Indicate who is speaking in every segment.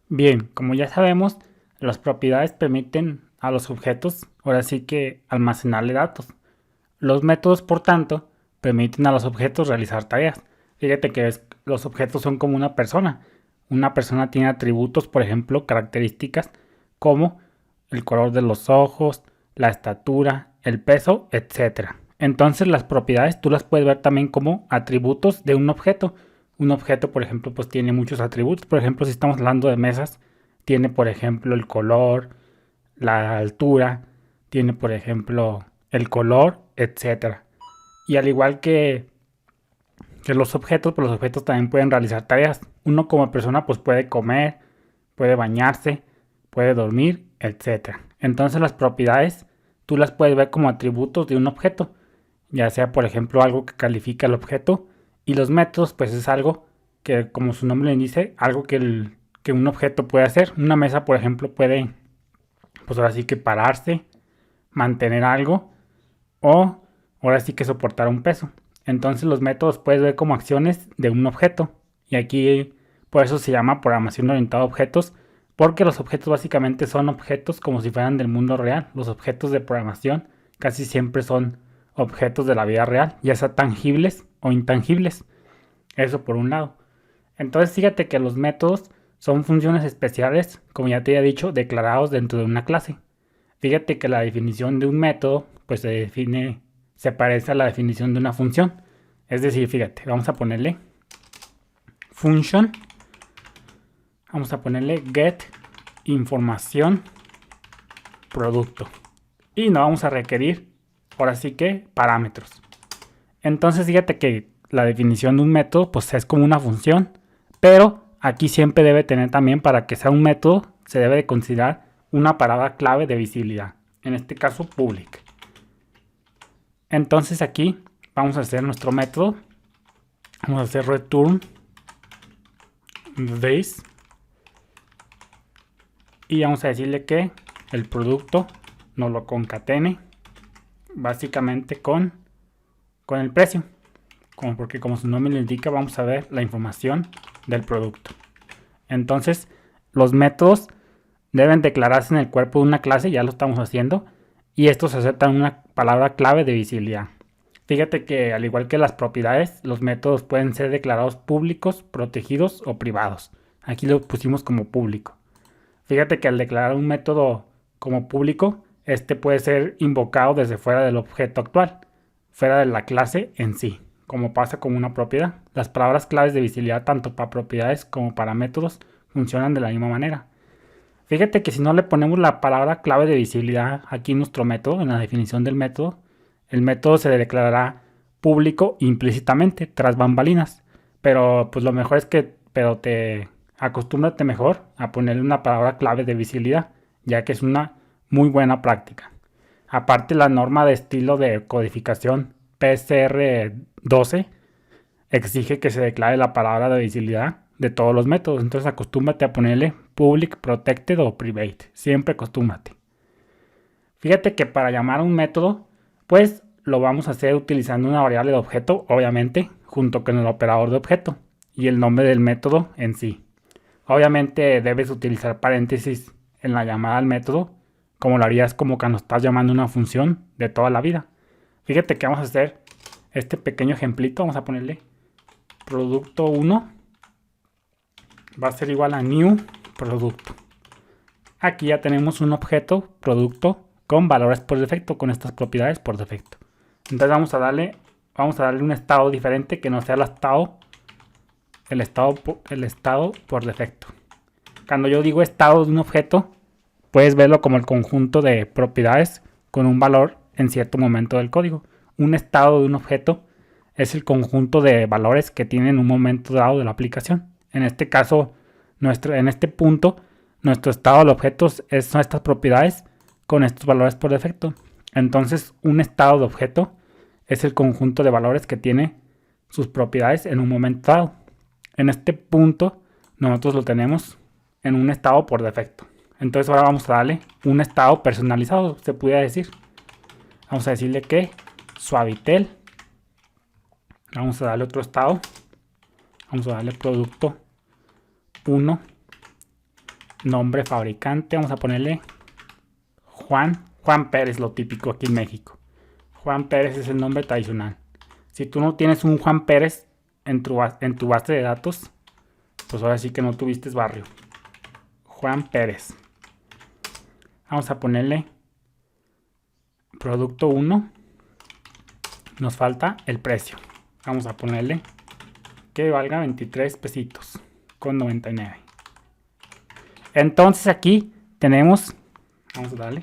Speaker 1: Bien, como ya sabemos, las propiedades permiten a los objetos, ahora sí que almacenarle datos. Los métodos, por tanto, permiten a los objetos realizar tareas. Fíjate que los objetos son como una persona. Una persona tiene atributos, por ejemplo, características como el color de los ojos, la estatura, el peso, etcétera. Entonces las propiedades tú las puedes ver también como atributos de un objeto. Un objeto, por ejemplo, pues tiene muchos atributos. Por ejemplo, si estamos hablando de mesas, tiene, por ejemplo, el color, la altura, tiene, por ejemplo, el color, etcétera. Y al igual que los objetos, pues los objetos también pueden realizar tareas. Uno como persona pues puede comer, puede bañarse, puede dormir, etcétera. Entonces las propiedades tú las puedes ver como atributos de un objeto, ya sea por ejemplo algo que califica el objeto, y los métodos pues es algo que, como su nombre le dice, algo que un objeto puede hacer. Una mesa, por ejemplo, puede pues ahora sí que pararse, mantener algo o ahora sí que soportar un peso. Entonces los métodos puedes ver como acciones de un objeto. Y aquí por eso se llama programación orientada a objetos, porque los objetos básicamente son objetos como si fueran del mundo real. Los objetos de programación casi siempre son objetos de la vida real, ya sea tangibles o intangibles. Eso por un lado. Entonces fíjate que los métodos son funciones especiales, como ya te había dicho, declarados dentro de una clase. Fíjate que la definición de un método pues se parece a la definición de una función. Es decir, fíjate, vamos a ponerle function, vamos a ponerle get información producto. Y no vamos a requerir, ahora sí que, parámetros. Entonces fíjate que la definición de un método pues es como una función, pero aquí siempre debe tener también, para que sea un método, se debe de considerar una palabra clave de visibilidad. En este caso, public. Entonces aquí vamos a hacer nuestro método. Vamos a hacer return this. Y vamos a decirle que el producto nos lo concatene básicamente con el precio. Porque como su nombre le indica, vamos a ver la información del producto. Entonces los métodos deben declararse en el cuerpo de una clase, ya lo estamos haciendo. Y estos aceptan una palabra clave de visibilidad. Fíjate que al igual que las propiedades, los métodos pueden ser declarados públicos, protegidos o privados. Aquí lo pusimos como público. Fíjate que al declarar un método como público, este puede ser invocado desde fuera del objeto actual, fuera de la clase en sí, como pasa con una propiedad. Las palabras claves de visibilidad tanto para propiedades como para métodos funcionan de la misma manera. Fíjate que si no le ponemos la palabra clave de visibilidad aquí en nuestro método, en la definición del método, el método se declarará público implícitamente, tras bambalinas. Pero pues lo mejor es que, te acostúmbrate mejor a ponerle una palabra clave de visibilidad, ya que es una muy buena práctica. Aparte, la norma de estilo de codificación PSR 12 exige que se declare la palabra de visibilidad de todos los métodos. Entonces acostúmbrate a ponerle public, protected o private. Siempre acostúmbrate. Fíjate que para llamar a un método, pues lo vamos a hacer utilizando una variable de objeto, obviamente, junto con el operador de objeto y el nombre del método en sí. Obviamente debes utilizar paréntesis en la llamada al método, como lo harías como cuando estás llamando una función de toda la vida. Fíjate que vamos a hacer este pequeño ejemplito. Vamos a ponerle producto 1 va a ser igual a new producto. Aquí ya tenemos un objeto producto con valores por defecto, con estas propiedades por defecto. Entonces vamos a darle un estado diferente que no sea el estado por defecto. Cuando yo digo estado de un objeto, puedes verlo como el conjunto de propiedades con un valor en cierto momento del código. Un estado de un objeto es el conjunto de valores que tiene en un momento dado de la aplicación. En este caso, en este punto, nuestro estado del objeto son estas propiedades con estos valores por defecto. Entonces, un estado de objeto es el conjunto de valores que tiene sus propiedades en un momento dado. En este punto, nosotros lo tenemos en un estado por defecto. Entonces ahora vamos a darle un estado personalizado, se pudiera decir. Vamos a decirle que Suavitel. Vamos a darle otro estado. Vamos a darle producto 1. Nombre fabricante, vamos a ponerle Juan Pérez, lo típico aquí en México. Juan Pérez es el nombre tradicional. Si tú no tienes un Juan Pérez en tu base de datos, pues ahora sí que no tuviste barrio. Juan Pérez. Vamos a ponerle producto 1. Nos falta el precio. Vamos a ponerle que valga 23 pesitos con 99. Entonces aquí tenemos, vamos a darle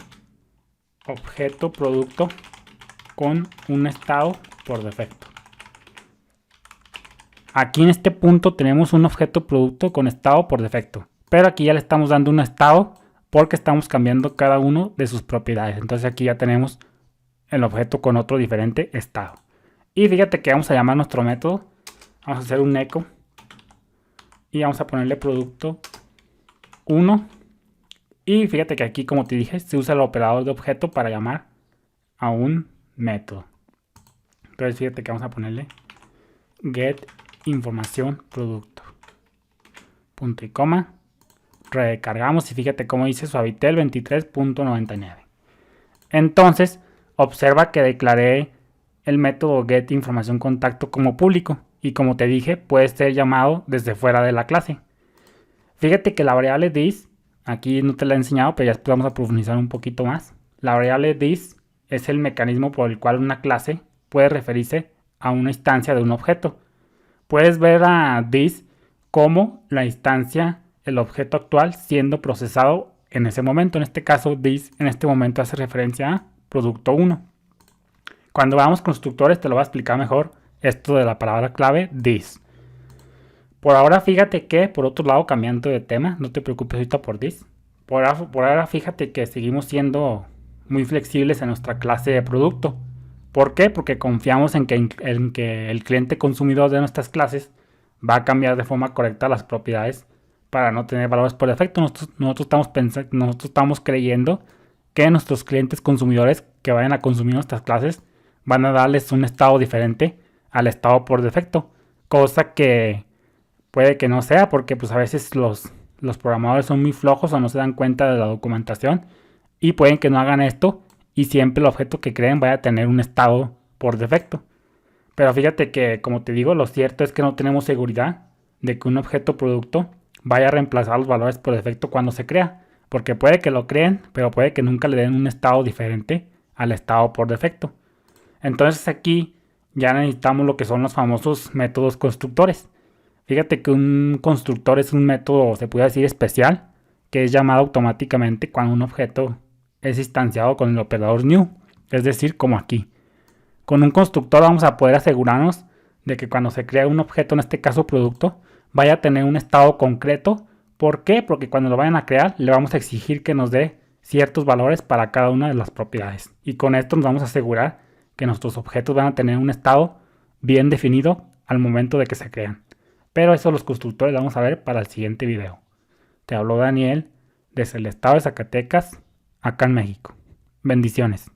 Speaker 1: objeto producto con un estado por defecto. Aquí en este punto tenemos un objeto producto con estado por defecto, pero aquí ya le estamos dando un estado porque estamos cambiando cada uno de sus propiedades. Entonces aquí ya tenemos el objeto con otro diferente estado. Y fíjate que vamos a llamar nuestro método, vamos a hacer un echo y vamos a ponerle producto 1. Y fíjate que aquí, como te dije, se usa el operador de objeto para llamar a un método. Entonces fíjate que vamos a ponerle get información producto, punto y coma, recargamos y fíjate cómo dice Suavitel 23.99. Entonces observa que declaré el método get información contacto como público y como te dije puede ser llamado desde fuera de la clase. Fíjate que la variable this, aquí no te la he enseñado, pero ya después vamos a profundizar un poquito más. La variable this es el mecanismo por el cual una clase puede referirse a una instancia de un objeto. Puedes ver a this como la instancia, el objeto actual siendo procesado en ese momento. En este caso, this en este momento hace referencia a producto 1. Cuando veamos constructores te lo voy a explicar mejor esto de la palabra clave this. Por ahora fíjate que, por otro lado, cambiando de tema, no te preocupes ahorita por this. Por ahora fíjate que seguimos siendo muy flexibles en nuestra clase de producto. ¿Por qué? Porque confiamos en que el cliente consumidor de nuestras clases va a cambiar de forma correcta las propiedades para no tener valores por defecto. Nosotros estamos creyendo que nuestros clientes consumidores que vayan a consumir nuestras clases van a darles un estado diferente al estado por defecto. Cosa que puede que no sea porque pues a veces los programadores son muy flojos o no se dan cuenta de la documentación y pueden que no hagan esto y siempre el objeto que creen vaya a tener un estado por defecto. Pero fíjate que, como te digo, lo cierto es que no tenemos seguridad de que un objeto producto vaya a reemplazar los valores por defecto cuando se crea. Porque puede que lo creen, pero puede que nunca le den un estado diferente al estado por defecto. Entonces aquí ya necesitamos lo que son los famosos métodos constructores. Fíjate que un constructor es un método, se puede decir, especial, que es llamado automáticamente cuando un objeto es instanciado con el operador new, es decir, como aquí. Con un constructor vamos a poder asegurarnos de que cuando se crea un objeto, en este caso producto, vaya a tener un estado concreto. ¿Por qué? Porque cuando lo vayan a crear le vamos a exigir que nos dé ciertos valores para cada una de las propiedades. Y con esto nos vamos a asegurar que nuestros objetos van a tener un estado bien definido al momento de que se crean. Pero eso los constructores lo vamos a ver para el siguiente video. Te habló Daniel desde el estado de Zacatecas, acá en México. Bendiciones.